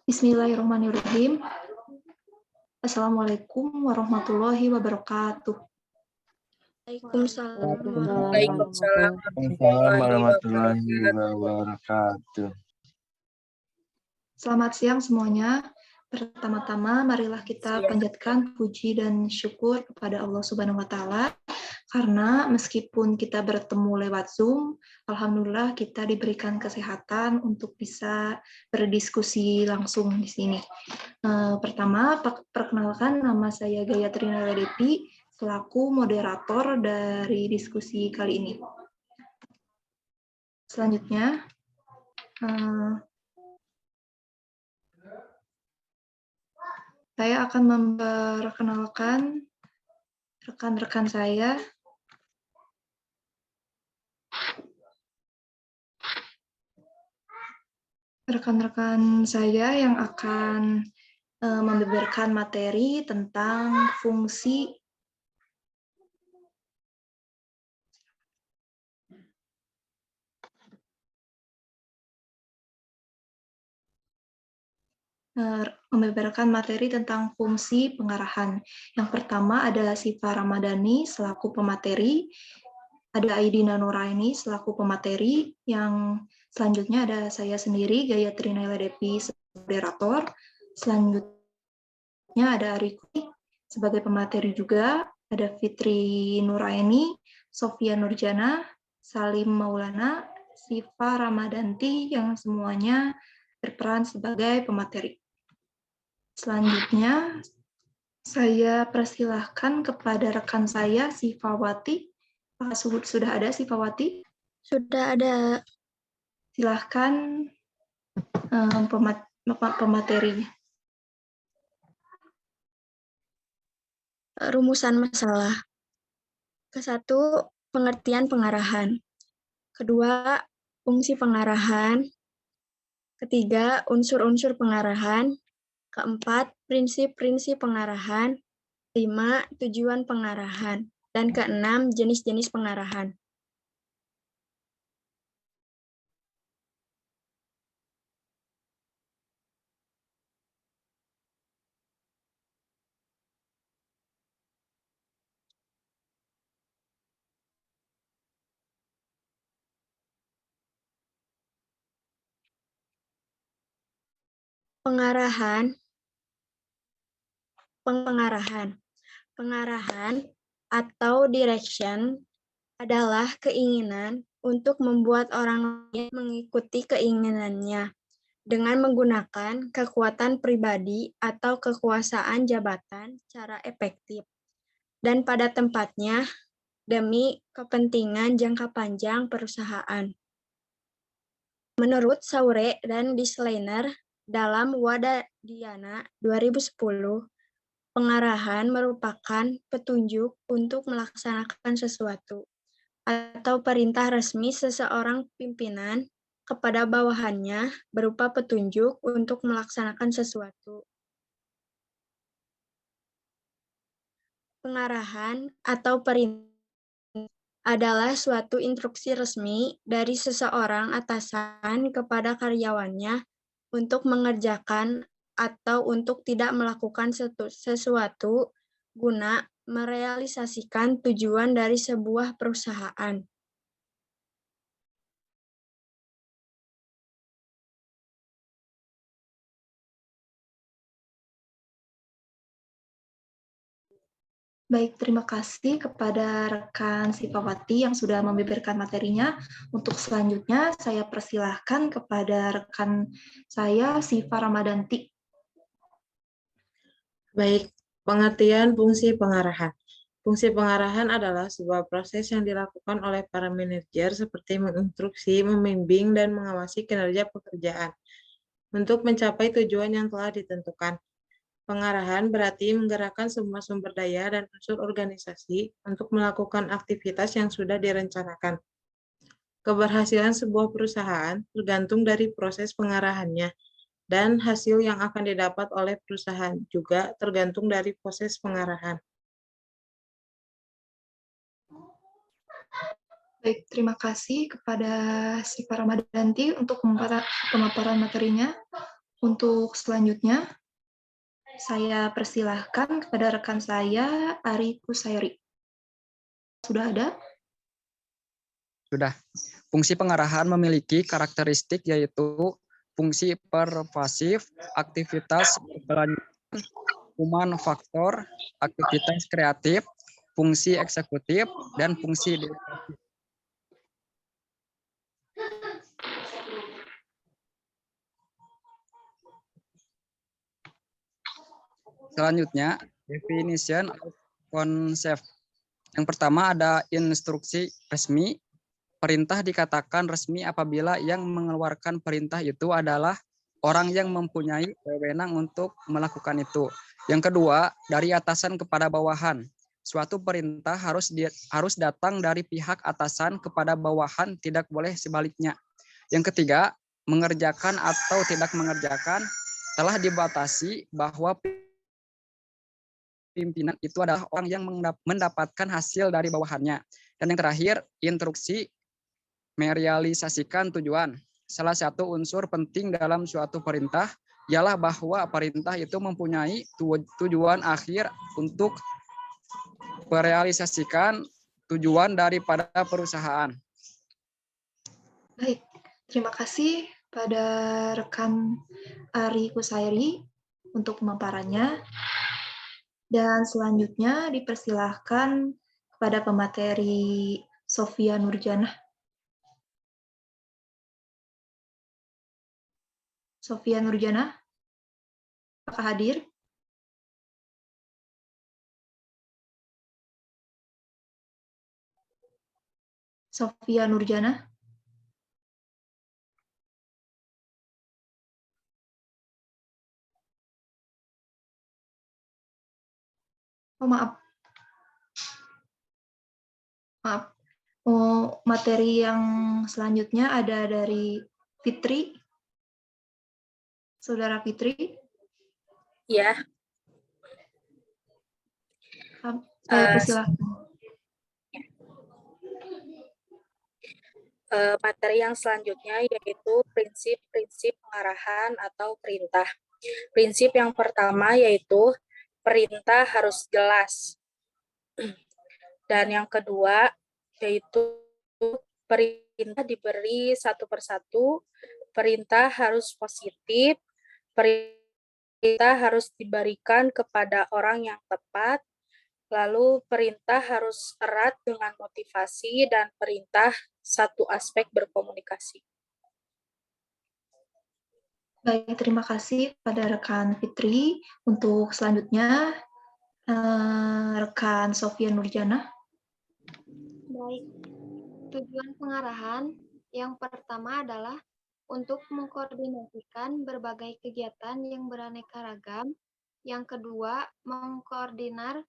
Bismillahirrahmanirrahim. Assalamualaikum warahmatullahi wabarakatuh. Waalaikumsalam. Waalaikumsalam warahmatullahi wabarakatuh. Selamat siang semuanya. Pertama-tama marilah kita panjatkan puji dan syukur kepada Allah Subhanahu wa taala karena meskipun kita bertemu lewat Zoom, alhamdulillah kita diberikan kesehatan untuk bisa berdiskusi langsung di sini. Pertama, perkenalkan nama saya Gayatri Naledepi selaku moderator dari diskusi kali ini. Selanjutnya, saya akan memperkenalkan rekan-rekan saya. Rekan-rekan saya yang akan membeberkan materi tentang fungsi tentang fungsi pengarahan. Yang pertama ada Siva Ramadhani selaku pemateri, ada Aidina Nuraini selaku pemateri, yang selanjutnya ada saya sendiri, Gayatri Nailadepi sebagai moderator, selanjutnya ada Ariki sebagai pemateri juga, ada Fitri Nuraini, Sofia Nurjana, Salim Maulana, Siva Ramadhanti yang semuanya berperan sebagai pemateri. Selanjutnya, saya persilahkan kepada rekan saya, Sifawati. Apakah sudah ada Sifawati? Sudah ada. Silahkan pematerinya. Rumusan masalah. Ke-1, pengertian pengarahan. Kedua, fungsi pengarahan. Ketiga, unsur-unsur pengarahan. Keempat, prinsip-prinsip pengarahan. 5, tujuan pengarahan. Dan keenam, jenis-jenis pengarahan. Pengarahan atau direction adalah keinginan untuk membuat orang lain mengikuti keinginannya dengan menggunakan kekuatan pribadi atau kekuasaan jabatan secara efektif dan pada tempatnya demi kepentingan jangka panjang perusahaan. Menurut Saure dan Disleyner dalam Wadadiyana 2010, pengarahan merupakan petunjuk untuk melaksanakan sesuatu atau perintah resmi seseorang pimpinan kepada bawahannya berupa petunjuk untuk melaksanakan sesuatu. Pengarahan atau perintah adalah suatu instruksi resmi dari seseorang atasan kepada karyawannya untuk mengerjakan atau untuk tidak melakukan sesuatu guna merealisasikan tujuan dari sebuah perusahaan. Baik, terima kasih kepada rekan Sifawati yang sudah membeberkan materinya. Untuk selanjutnya, saya persilahkan kepada rekan saya, Siva Ramadhanti. Baik, pengertian fungsi pengarahan. Fungsi pengarahan adalah sebuah proses yang dilakukan oleh para manajer seperti menginstruksi, membimbing, dan mengawasi kinerja pekerjaan untuk mencapai tujuan yang telah ditentukan. Pengarahan berarti menggerakkan semua sumber daya dan unsur organisasi untuk melakukan aktivitas yang sudah direncanakan. Keberhasilan sebuah perusahaan tergantung dari proses pengarahannya, dan hasil yang akan didapat oleh perusahaan juga tergantung dari proses pengarahan. Baik, terima kasih kepada Siva Ramadhanti untuk pemaparan materinya. Untuk selanjutnya, saya persilahkan kepada rekan saya, Ari Kusairi. Sudah ada? Sudah. Fungsi pengarahan memiliki karakteristik yaitu fungsi pervasif, aktivitas berkelanjutan, human faktor, aktivitas kreatif, fungsi eksekutif, dan fungsi delegasi. Selanjutnya, definition of concept. Yang pertama ada instruksi resmi. Perintah dikatakan resmi apabila yang mengeluarkan perintah itu adalah orang yang mempunyai wewenang untuk melakukan itu. Yang kedua, dari atasan kepada bawahan. Suatu perintah harus datang dari pihak atasan kepada bawahan, tidak boleh sebaliknya. Yang ketiga, mengerjakan atau tidak mengerjakan telah dibatasi bahwa pimpinan itu adalah orang yang mendapatkan hasil dari bawahannya. Dan yang terakhir, instruksi merealisasikan tujuan. Salah satu unsur penting dalam suatu perintah ialah bahwa perintah itu mempunyai tujuan akhir untuk merealisasikan tujuan daripada perusahaan. Baik, terima kasih pada rekan Ari Kusairi untuk pemaparannya. Dan selanjutnya dipersilahkan kepada pemateri Sofia Nurjanah. Sofia Nurjanah, apakah hadir? Sofia Nurjanah. Oh, maaf. Maaf. Oh, materi yang selanjutnya ada dari Fitri. Saudara Fitri. Ya. Saya persilahkan. Materi yang selanjutnya yaitu prinsip-prinsip pengarahan atau perintah. Prinsip yang pertama yaitu perintah harus jelas. Dan yang kedua yaitu perintah diberi satu persatu, perintah harus positif, perintah harus diberikan kepada orang yang tepat, lalu perintah harus erat dengan motivasi, dan perintah satu aspek berkomunikasi. Baik, terima kasih pada rekan Fitri. Untuk selanjutnya, rekan Sofia Nurjanah. Baik, tujuan pengarahan yang pertama adalah untuk mengkoordinasikan berbagai kegiatan yang beraneka ragam. Yang kedua, mengkoordinar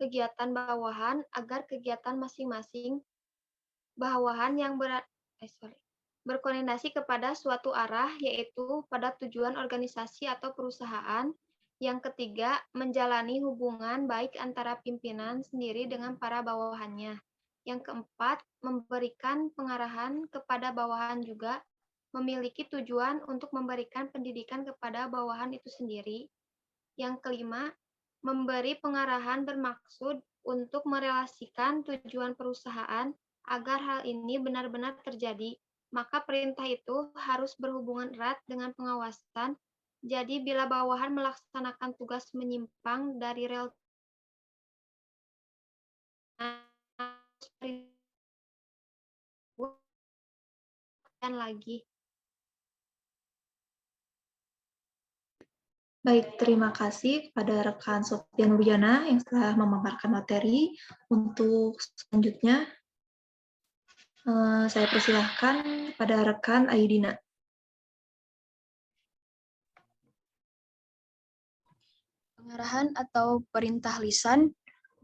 kegiatan bawahan agar kegiatan masing-masing bawahan yang berkoordinasi kepada suatu arah, yaitu pada tujuan organisasi atau perusahaan. Yang ketiga, menjalani hubungan baik antara pimpinan sendiri dengan para bawahannya. Yang keempat, memberikan pengarahan kepada bawahan juga memiliki tujuan untuk memberikan pendidikan kepada bawahan itu sendiri. Yang kelima, memberi pengarahan bermaksud untuk merelasikan tujuan perusahaan agar hal ini benar-benar terjadi. Maka perintah itu harus berhubungan erat dengan pengawasan. Jadi bila bawahan melaksanakan tugas menyimpang dari rel lagi. Baik, terima kasih kepada rekan Sofia Nurjana yang telah memaparkan materi. Untuk selanjutnya, saya persilahkan kepada rekan Ayudina. Pengarahan atau perintah lisan.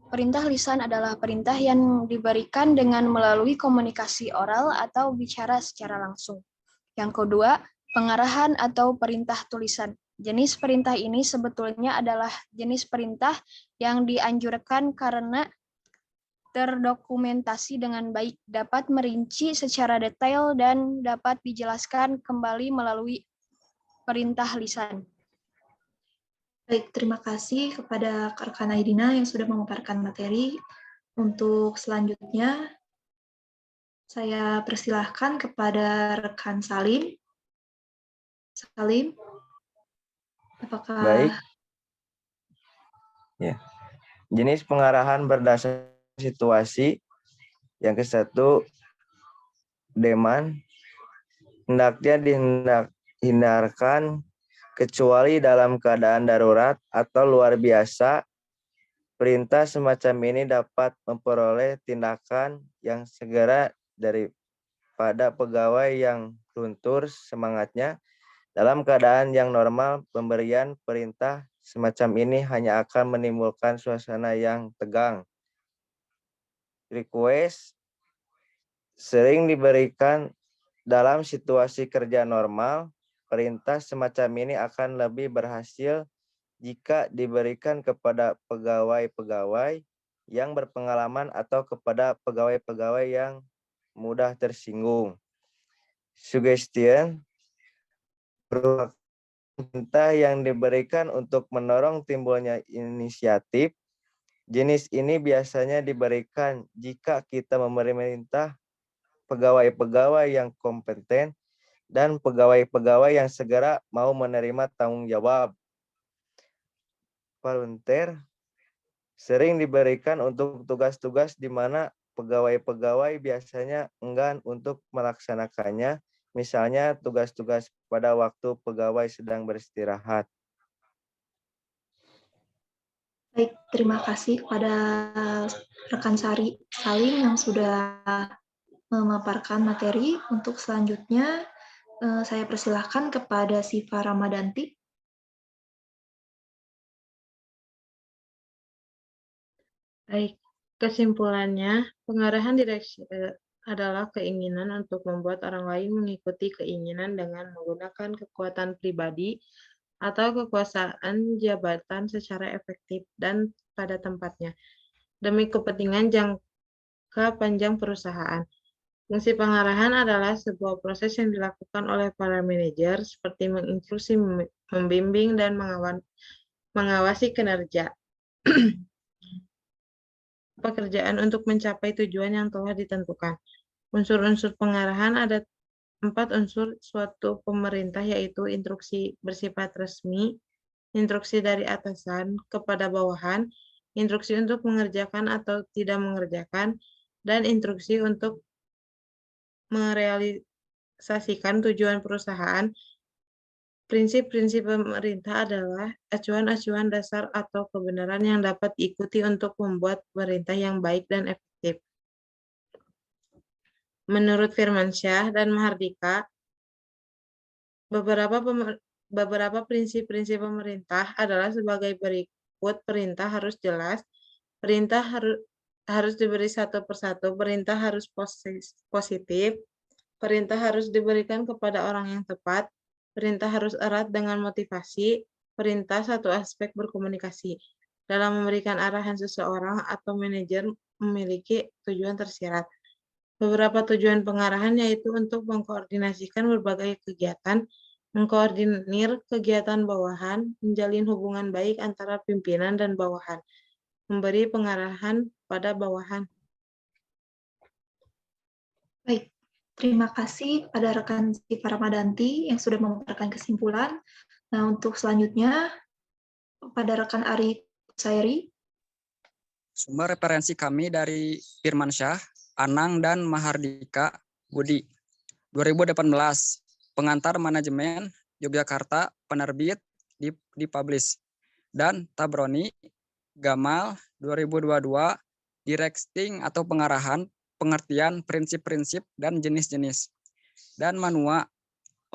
Perintah lisan adalah perintah yang diberikan dengan melalui komunikasi oral atau bicara secara langsung. Yang kedua, pengarahan atau perintah tulisan. Jenis perintah ini sebetulnya adalah jenis perintah yang dianjurkan karena terdokumentasi dengan baik, dapat merinci secara detail, dan dapat dijelaskan kembali melalui perintah lisan. Baik, terima kasih kepada rekan Aidina yang sudah memaparkan materi. Untuk selanjutnya, saya persilahkan kepada rekan Salim. Salim, apakah... Baik. Ya. Jenis pengarahan berdasar situasi. Yang ke-1, demand. Hendaknya dihindarkan kecuali dalam keadaan darurat atau luar biasa. Perintah semacam ini dapat memperoleh tindakan yang segera daripada pegawai yang luntur semangatnya. Dalam keadaan yang normal, pemberian perintah semacam ini hanya akan menimbulkan suasana yang tegang. Request sering diberikan dalam situasi kerja normal. Perintah semacam ini akan lebih berhasil jika diberikan kepada pegawai-pegawai yang berpengalaman atau kepada pegawai-pegawai yang mudah tersinggung. Suggestion berupa perintah yang diberikan untuk mendorong timbulnya inisiatif. Jenis ini biasanya diberikan jika kita memberi perintah pegawai-pegawai yang kompeten dan pegawai-pegawai yang segera mau menerima tanggung jawab. Volunteer sering diberikan untuk tugas-tugas di mana pegawai-pegawai biasanya enggan untuk melaksanakannya, misalnya tugas-tugas pada waktu pegawai sedang beristirahat. Baik, terima kasih kepada rekan Salim yang sudah memaparkan materi. Untuk selanjutnya, saya persilahkan kepada Siva Ramadanti. Baik, kesimpulannya, pengarahan direksi adalah keinginan untuk membuat orang lain mengikuti keinginan dengan menggunakan kekuatan pribadi atau kekuasaan jabatan secara efektif dan pada tempatnya, demi kepentingan jangka panjang perusahaan. Fungsi pengarahan adalah sebuah proses yang dilakukan oleh para manajer seperti menginstruksi, membimbing, dan mengawasi kinerja pekerjaan untuk mencapai tujuan yang telah ditentukan. Unsur-unsur pengarahan ada 4 unsur suatu pemerintah, yaitu instruksi bersifat resmi, instruksi dari atasan kepada bawahan, instruksi untuk mengerjakan atau tidak mengerjakan, dan instruksi untuk merealisasikan tujuan perusahaan. Prinsip-prinsip pemerintah adalah acuan-acuan dasar atau kebenaran yang dapat diikuti untuk membuat pemerintah yang baik dan efektif. Menurut Firmansyah dan Mahardika, beberapa prinsip-prinsip pemerintah adalah sebagai berikut. Perintah harus jelas, perintah harus diberi satu persatu, perintah harus positif, perintah harus diberikan kepada orang yang tepat, perintah harus erat dengan motivasi, perintah satu aspek berkomunikasi. Dalam memberikan arahan, seseorang atau manajer memiliki tujuan tersirat. Beberapa tujuan pengarahan yaitu untuk mengkoordinasikan berbagai kegiatan, mengkoordinir kegiatan bawahan, menjalin hubungan baik antara pimpinan dan bawahan, memberi pengarahan pada bawahan. Baik, terima kasih pada rekan Siva Ramadanti yang sudah memaparkan kesimpulan. Nah, untuk selanjutnya, pada rekan Ari Sairi. Sumber referensi kami dari Firmansyah, Anang, dan Mahardika Budi. 2018, pengantar manajemen Yogyakarta, penerbit dipublish. Dan Tabroni, Gamal, 2022, directing atau pengarahan, pengertian, prinsip-prinsip, dan jenis-jenis. Dan Manua,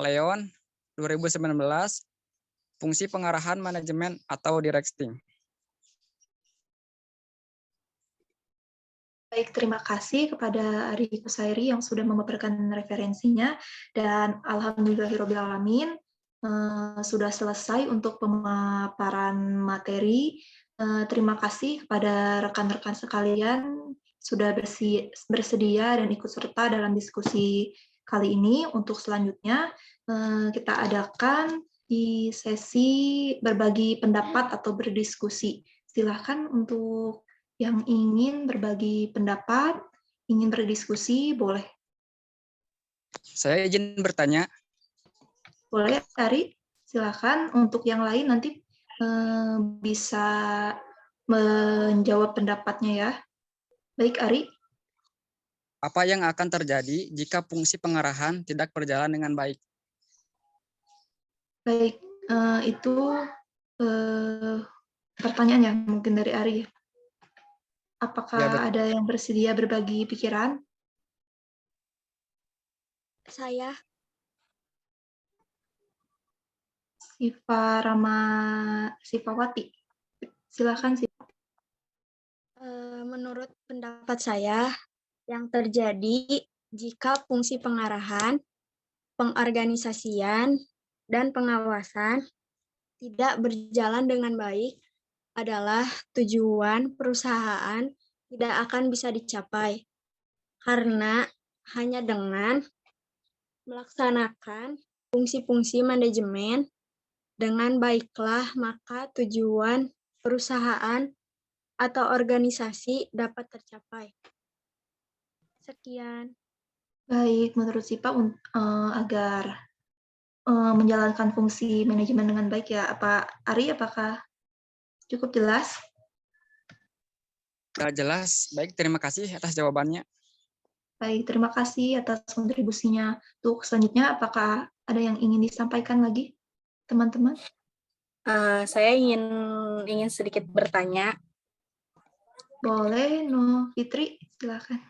Leon, 2019, fungsi pengarahan manajemen atau directing. Baik, terima kasih kepada Ari Kusairi yang sudah memaparkan referensinya, dan alhamdulillahirobbilalamin sudah selesai untuk pemaparan materi. Terima kasih kepada rekan-rekan sekalian sudah bersedia dan ikut serta dalam diskusi kali ini. Untuk selanjutnya kita adakan di sesi berbagi pendapat atau berdiskusi. Silahkan untuk yang ingin berbagi pendapat, ingin berdiskusi, boleh. Saya izin bertanya. Boleh, Ari. Silahkan. Untuk yang lain nanti bisa menjawab pendapatnya ya. Baik, Ari. Apa yang akan terjadi jika fungsi pengarahan tidak berjalan dengan baik? Baik, itu pertanyaannya mungkin dari Ari. Apakah Ya, betul. ada yang bersedia berbagi pikiran? Saya. Sifawati. Silakan, Sifa. Menurut pendapat saya, yang terjadi jika fungsi pengarahan, pengorganisasian, dan pengawasan tidak berjalan dengan baik adalah tujuan perusahaan tidak akan bisa dicapai. Karena hanya dengan melaksanakan fungsi-fungsi manajemen dengan baiklah, maka tujuan perusahaan atau organisasi dapat tercapai. Sekian. Baik, menurut Sipa agar menjalankan fungsi manajemen dengan baik ya. Ari, apakah cukup jelas? Jelas. Baik, terima kasih atas jawabannya. Baik, terima kasih atas kontribusinya. Untuk selanjutnya, apakah ada yang ingin disampaikan lagi, teman-teman? Saya ingin sedikit bertanya. Boleh, No Fitri, silakan.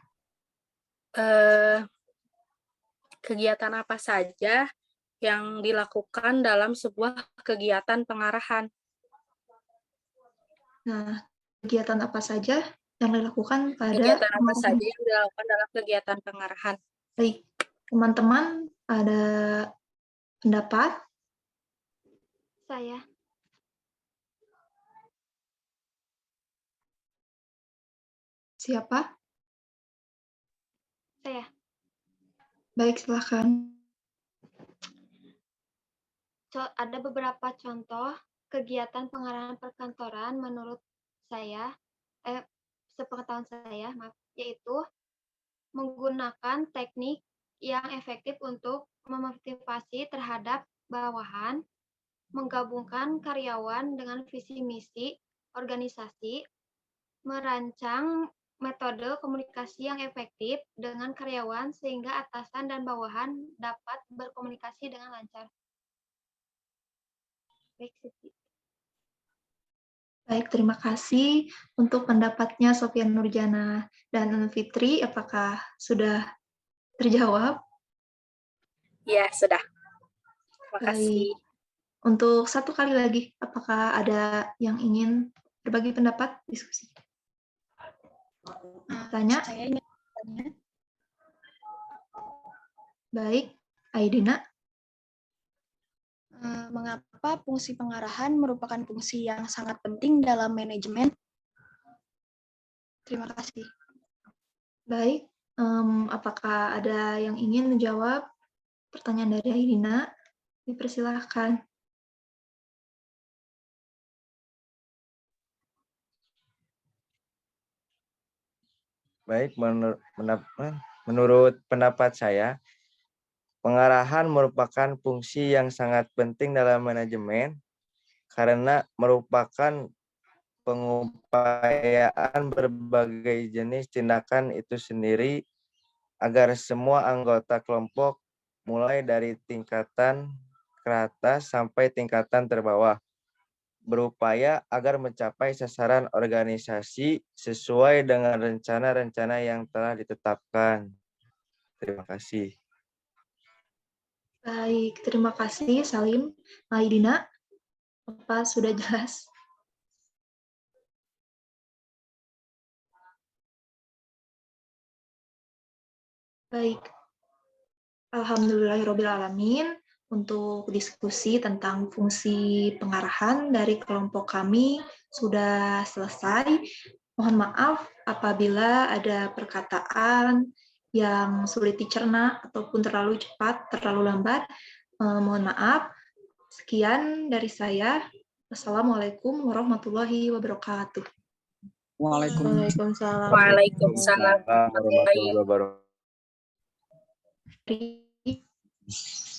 Kegiatan apa saja yang dilakukan dalam sebuah kegiatan pengarahan? Nah, kegiatan apa saja yang dilakukan pada Kegiatan apa saja yang dilakukan dalam kegiatan pengarahan? Baik, teman-teman ada pendapat? Saya. Siapa? Saya. Baik, silakan. Ada beberapa contoh kegiatan pengarahan perkantoran menurut saya, sepengetahuan saya, yaitu menggunakan teknik yang efektif untuk memotivasi terhadap bawahan, menggabungkan karyawan dengan visi misi organisasi, merancang metode komunikasi yang efektif dengan karyawan sehingga atasan dan bawahan dapat berkomunikasi dengan lancar. Baik, terima kasih untuk pendapatnya Sofian Nurjana dan Fitri. Apakah sudah terjawab? Ya, sudah. Terima kasih. Baik. Untuk satu kali lagi, apakah ada yang ingin berbagi pendapat, diskusi? Tanya? Saya ingin bertanya. Baik, Aidina. Mengapa fungsi pengarahan merupakan fungsi yang sangat penting dalam manajemen? Terima kasih. Baik, apakah ada yang ingin menjawab pertanyaan dari Aidina? Dipersilahkan. Baik, menurut pendapat saya, pengarahan merupakan fungsi yang sangat penting dalam manajemen karena merupakan pengupayaan berbagai jenis tindakan itu sendiri agar semua anggota kelompok mulai dari tingkatan ke atas sampai tingkatan terbawah berupaya agar mencapai sasaran organisasi sesuai dengan rencana-rencana yang telah ditetapkan. Terima kasih. Baik, terima kasih Salim. Aidina, apa sudah jelas? Baik. Alhamdulillahirrabbilalamin. Untuk diskusi tentang fungsi pengarahan dari kelompok kami sudah selesai. Mohon maaf apabila ada perkataan yang sulit dicerna ataupun terlalu cepat, terlalu lambat. Mohon maaf. Sekian dari saya. Wassalamualaikum warahmatullahi wabarakatuh. Waalaikumsalam. Waalaikumsalam warahmatullahi warahmatullahi wabarakatuh. Terima